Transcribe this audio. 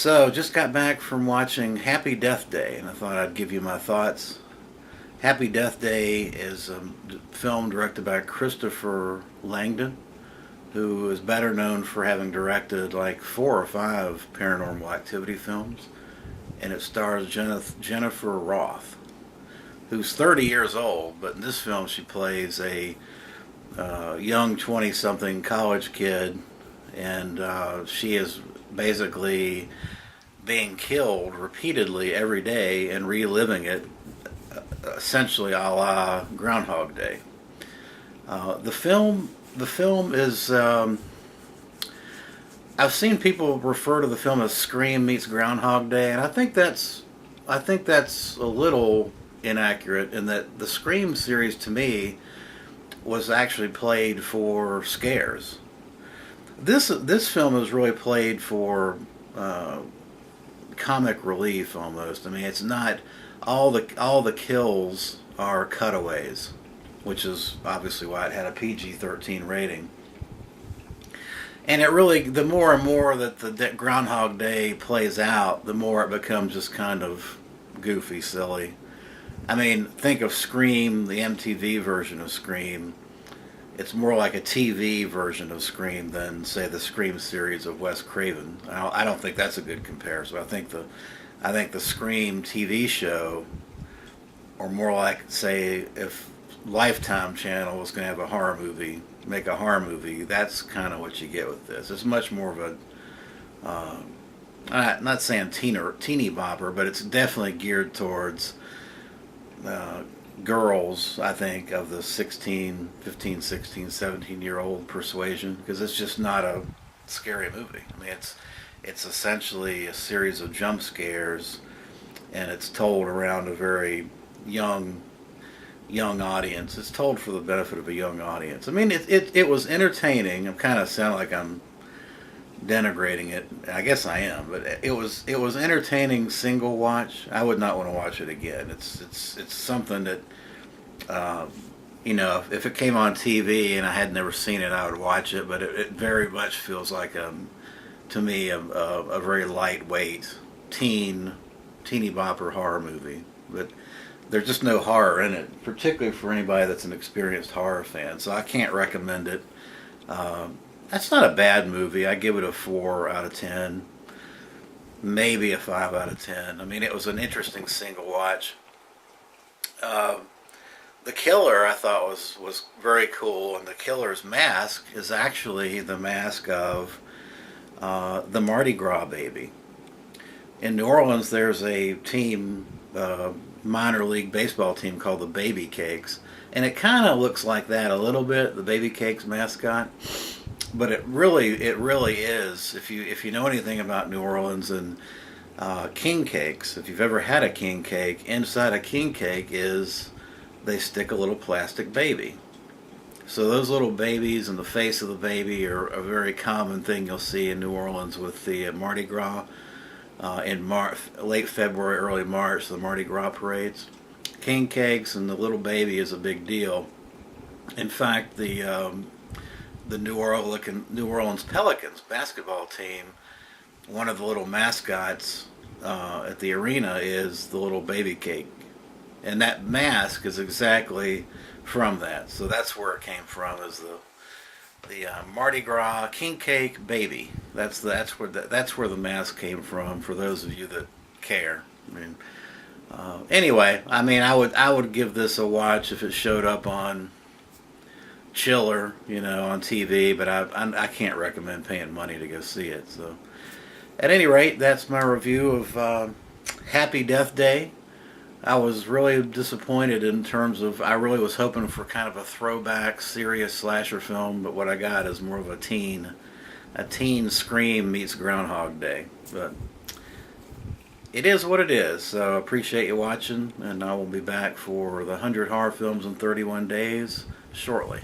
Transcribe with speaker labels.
Speaker 1: So, just got back from watching Happy Death Day, and I thought I'd give you my thoughts. Happy Death Day is a film directed by Christopher Langdon, who is better known for having directed like four or five paranormal activity films. And it stars Jennifer Roth, who's 30 years old, but in this film she plays a young 20 something college kid, and she is basically being killed repeatedly every day and reliving it, essentially a la Groundhog Day. The film is. I've seen people refer to the film as Scream meets Groundhog Day, and I think that's a little inaccurate in that the Scream series to me was actually played for scares. This film is really played for comic relief almost. I mean, it's not all the kills are cutaways, which is obviously why it had a PG-13 rating. And it really, the more and more that the Groundhog Day plays out, the more it becomes just kind of goofy, silly. I mean, think of Scream, the MTV version of Scream. It's more like a TV version of Scream than, say, the Scream series of Wes Craven. I don't think that's a good comparison. I think the Scream TV show, or more like, say, if Lifetime Channel was going to have a horror movie, make a horror movie, that's kind of what you get with this. It's much more of a, not saying teeny bopper, but it's definitely geared towards girls, I think, of the 16, 15, 16, 17-year-old persuasion, because it's just not a scary movie. I mean, it's essentially a series of jump scares, and it's told around a very young audience. It's told for the benefit of a young audience. I mean, it was entertaining. I'm kind of sound like I'm denigrating it. I guess I am, but it was entertaining single watch. I would not want to watch it again. It's something that if it came on TV and I had never seen it, I would watch it. But it very much feels like to me a very lightweight teeny bopper horror movie. But there's just no horror in it, particularly for anybody that's an experienced horror fan. So I can't recommend it. That's not a bad movie. I give it a 4 out of 10, maybe a 5 out of 10. I mean, it was an interesting single watch. The killer I thought was very cool, and the killer's mask is actually the mask of the Mardi Gras baby. In New Orleans, there's a team, minor league baseball team called the Baby Cakes, and it kind of looks like that a little bit, the Baby Cakes mascot. But it really is. If you know anything about New Orleans and king cakes, if you've ever had a king cake, inside a king cake is they stick a little plastic baby. So those little babies and the face of the baby are a very common thing you'll see in New Orleans with the Mardi Gras in late February, early March, the Mardi Gras parades. King cakes and the little baby is a big deal. In fact, the New Orleans Pelicans basketball team, one of the little mascots at the arena is the little baby cake, and that mask is exactly from that. So that's where it came from, is the Mardi Gras king cake baby. That's where the mask came from. For those of you that care, I mean, anyway, I mean, I would give this a watch if it showed up on Chiller, on TV, but I can't recommend paying money to go see it. So, at any rate, that's my review of Happy Death Day. I was really disappointed in terms of, I really was hoping for kind of a throwback, serious slasher film, but what I got is more of a teen Scream meets Groundhog Day. But it is what it is. So I appreciate you watching, and I will be back for the 100 horror films in 31 days shortly.